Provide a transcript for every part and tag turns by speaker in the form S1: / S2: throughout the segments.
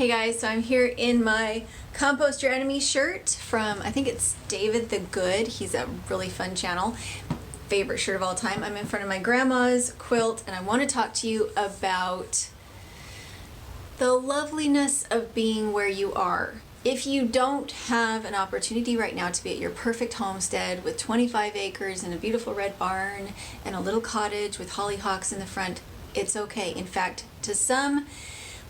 S1: guys, so I'm here in my Compost Your Enemy shirt from, I think it's David the Good. He's a really fun channel. Favorite shirt of all time. I'm in front of my grandma's quilt and I want to talk to you about the loveliness of being where you are. If you don't have an opportunity right now to be at your perfect homestead with 25 acres and a beautiful red barn and a little cottage with hollyhocks in the front, it's okay. In fact, to some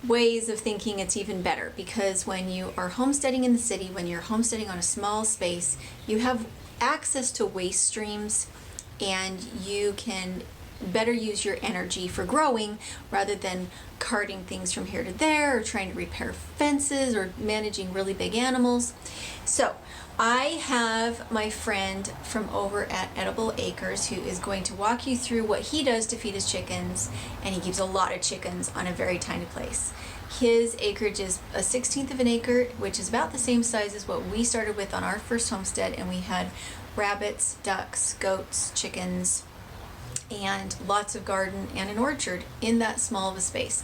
S1: ways of thinking, it's even better, because when you are homesteading in the city, when you're homesteading on a small space, you have access to waste streams and you can better use your energy for growing rather than carting things from here to there or trying to repair fences or managing really big animals. So I have my friend from over at Edible Acres who is going to walk you through what he does to feed his chickens, and he keeps a lot of chickens on a very tiny place. His acreage is a 1/16 of an acre, which is about the same size as what we started with on our first homestead, and we had rabbits, ducks, goats, chickens, and lots of garden and an orchard in that small of a space.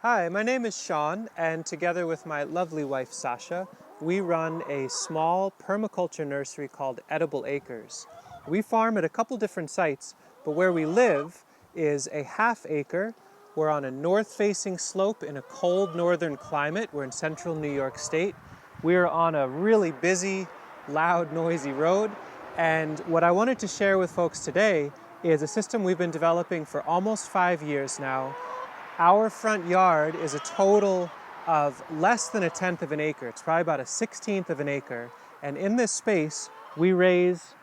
S2: Hi, my name is Sean, and together with my lovely wife Sasha, we run a small permaculture nursery called Edible Acres. We farm at a couple different sites, but where we live is a ½ acre. We're on a north-facing slope in a cold northern climate. We're in central New York State. We're on a really busy, loud, noisy road, and what I wanted to share with folks today is a system we've been developing for almost 5 years now. Our front yard is a total of less than 1/10 of an acre. It's probably about a 1/16 of an acre. And in this space, we raise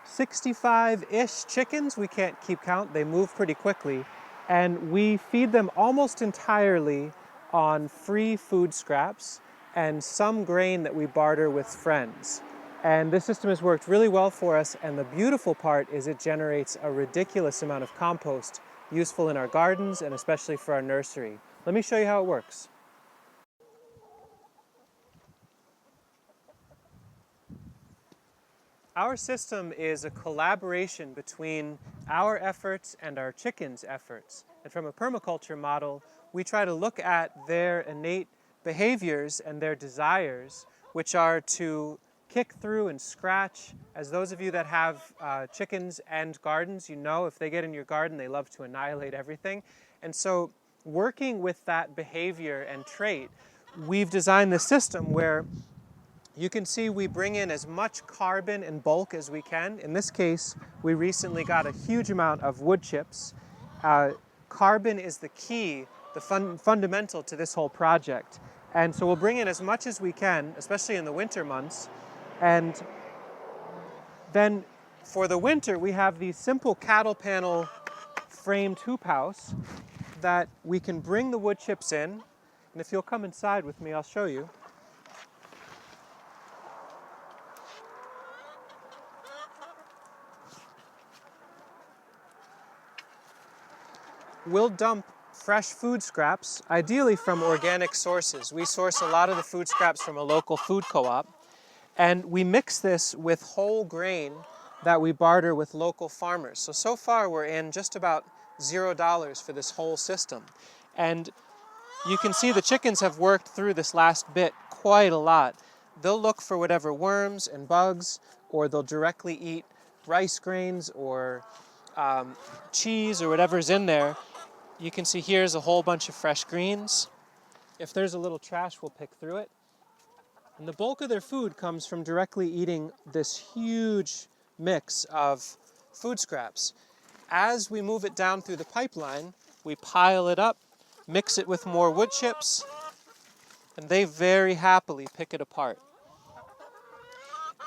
S2: 65-ish chickens. We can't keep count. They move pretty quickly. And we feed them almost entirely on free food scraps and some grain that we barter with friends. And this system has worked really well for us. And the beautiful part is it generates a ridiculous amount of compost, useful in our gardens and especially for our nursery. Let me show you how it works. Our system is a collaboration between our efforts and our chickens' efforts. And from a permaculture model, we try to look at their innate behaviors and their desires, which are to kick through and scratch. As those of you that have chickens and gardens, you know if they get in your garden, they love to annihilate everything. And so working with that behavior and trait, we've designed this system where you can see we bring in as much carbon and bulk as we can. In this case, we recently got a huge amount of wood chips. Carbon is the key, the fundamental to this whole project. And so we'll bring in as much as we can, especially in the winter months. And then for the winter, we have these simple cattle panel framed hoop house that we can bring the wood chips in. And if you'll come inside with me, I'll show you. We'll dump fresh food scraps, ideally from organic sources. We source a lot of the food scraps from a local food co-op. And we mix this with whole grain that we barter with local farmers. So far we're in just about $0 for this whole system. And you can see the chickens have worked through this last bit quite a lot. They'll look for whatever worms and bugs, or they'll directly eat rice grains or cheese or whatever's in there. You can see here's a whole bunch of fresh greens. If there's a little trash, we'll pick through it. And the bulk of their food comes from directly eating this huge mix of food scraps. As we move it down through the pipeline, we pile it up, mix it with more wood chips, and they very happily pick it apart.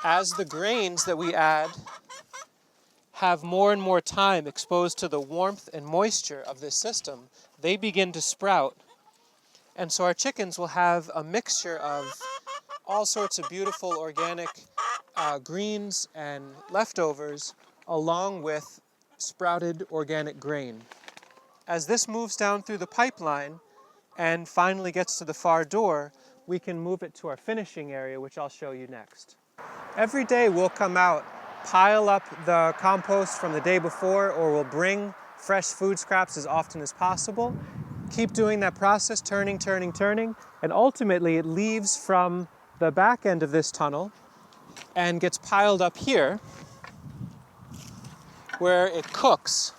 S2: As the grains that we add have more and more time exposed to the warmth and moisture of this system, they begin to sprout. And so our chickens will have a mixture of all sorts of beautiful organic greens and leftovers along with sprouted organic grain. As this moves down through the pipeline and finally gets to the far door, we can move it to our finishing area, which I'll show you next. Every day we'll come out, pile up the compost from the day before, or we'll bring fresh food scraps as often as possible. Keep doing that process, turning, turning, turning, and ultimately it leaves from the back end of this tunnel and gets piled up here where it cooks.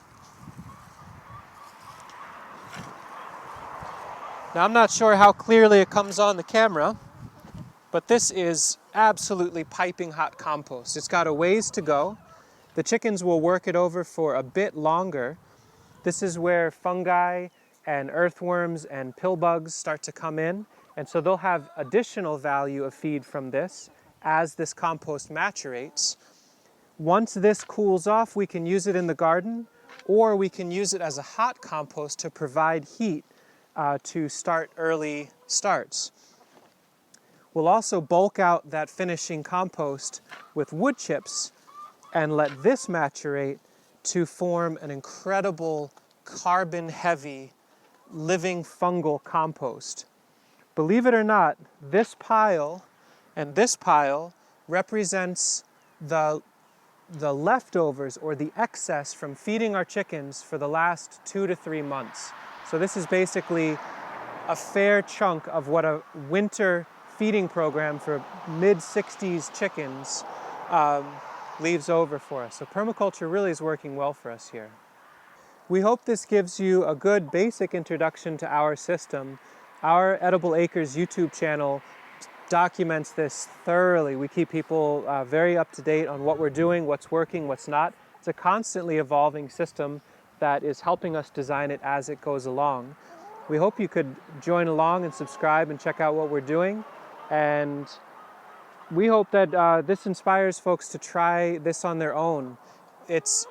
S2: Now I'm not sure how clearly it comes on the camera, but this is absolutely piping hot compost. It's got a ways to go. The chickens will work it over for a bit longer. This is where fungi and earthworms and pill bugs start to come in, and so they'll have additional value of feed from this as this compost maturates. Once this cools off, we can use it in the garden, or we can use it as a hot compost to provide heat to start early starts. We'll also bulk out that finishing compost with wood chips and let this maturate to form an incredible carbon-heavy living fungal compost. Believe it or not, this pile and this pile represents the leftovers or the excess from feeding our chickens for the last 2 to 3 months. So this is basically a fair chunk of what a winter feeding program for mid-60s chickens leaves over for us. So permaculture really is working well for us here. We hope this gives you a good basic introduction to our system. Our Edible Acres YouTube channel documents this thoroughly. We keep people very up to date on what we're doing, what's working, what's not. It's a constantly evolving system that is helping us design it as it goes along. We hope you could join along and subscribe and check out what we're doing. And we hope that this inspires folks to try this on their own. It's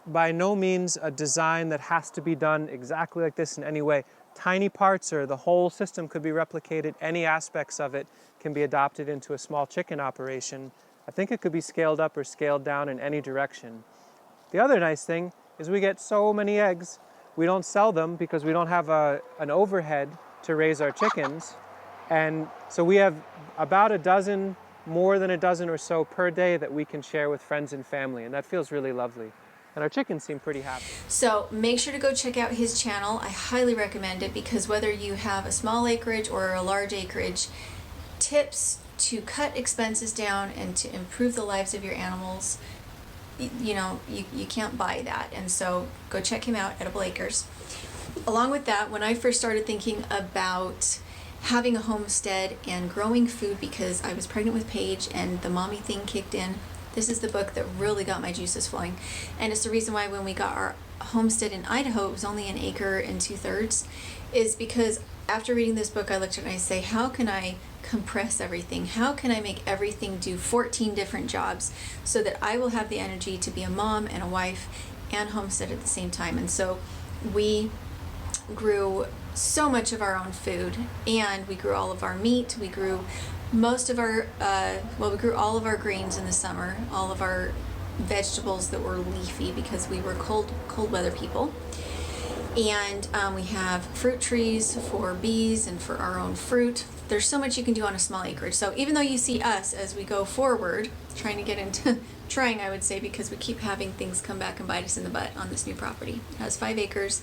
S2: by no means a design that has to be done exactly like this in any way. Tiny parts or the whole system could be replicated. Any aspects of it can be adopted into a small chicken operation. I think it could be scaled up or scaled down in any direction. The other nice thing is we get so many eggs. We don't sell them because we don't have an overhead to raise our chickens. And so we have about a dozen, more than a dozen or so per day that we can share with friends and family. And that feels really lovely. And our chickens seem pretty happy.
S1: So make sure to go check out his channel. I highly recommend it because whether you have a small acreage or a large acreage, tips to cut expenses down and to improve the lives of your animals, you can't buy that. And so go check him out, Edible Acres. Along with that, when I first started thinking about having a homestead and growing food because I was pregnant with Paige and the mommy thing kicked in, this is the book that really got my juices flowing. And it's the reason why when we got our homestead in Idaho, it was only an acre and 2/3, is because after reading this book, I looked at it and I say, how can I compress everything? How can I make everything do 14 different jobs so that I will have the energy to be a mom and a wife and homestead at the same time? And so we grew so much of our own food, and we grew all of our meat. We grew most of our, we grew all of our greens in the summer, all of our vegetables that were leafy because we were cold weather people. And we have fruit trees for bees and for our own fruit. There's so much you can do on a small acreage. So even though you see us as we go forward, trying to get into, I would say, because we keep having things come back and bite us in the butt on this new property. It has 5 acres.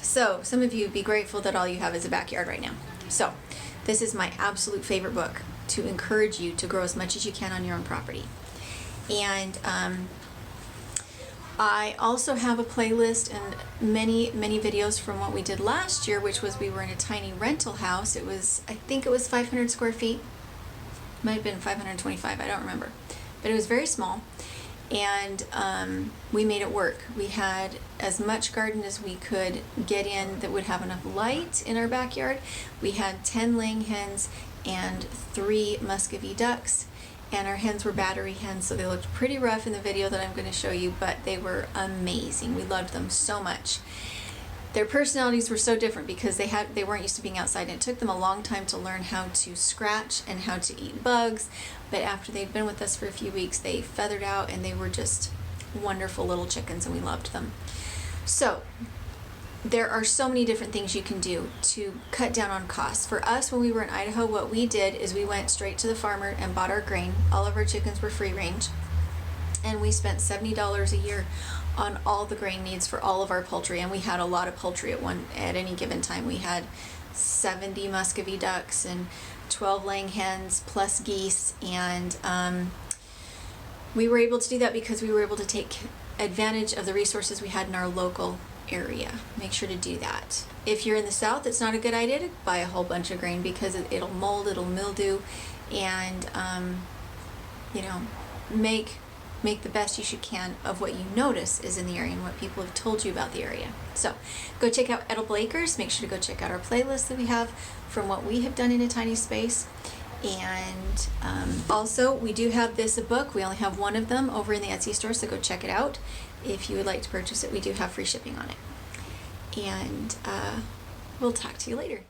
S1: So some of you be grateful that all you have is a backyard right now. So this is my absolute favorite book to encourage you to grow as much as you can on your own property. And I also have a playlist and many videos from what we did last year, which was we were in a tiny rental house. It was, I think it was 500 square feet. Might have been 525, I don't remember. But it was very small. And we made it work. We had as much garden as we could get in that would have enough light in our backyard. We had 10 laying hens and 3 Muscovy ducks. And our hens were battery hens, so they looked pretty rough in the video that I'm going to show you, but they were amazing. We loved them so much. Their personalities were so different because they weren't used to being outside, and it took them a long time to learn how to scratch and how to eat bugs. But after they'd been with us for a few weeks, they feathered out and they were just wonderful little chickens, and we loved them. So there are so many different things you can do to cut down on costs. For us, when we were in Idaho, what we did is we went straight to the farmer and bought our grain. All of our chickens were free range. and we spent $70 a year on all the grain needs for all of our poultry. And we had a lot of poultry at any given time. We had 70 Muscovy ducks and 12 laying hens plus geese, and we were able to do that because we were able to take advantage of the resources we had in our local area. Make sure to do that. If you're in the south, it's not a good idea to buy a whole bunch of grain because it'll mold, it'll mildew, and make the best you can of what you notice is in the area and what people have told you about the area. So go check out Edible Acres. Make sure to go check out our playlist that we have from what we have done in a tiny space. And also, we do have this book. We only have one of them over in the Etsy store, so go check it out. If you would like to purchase it, we do have free shipping on it. And we'll talk to you later.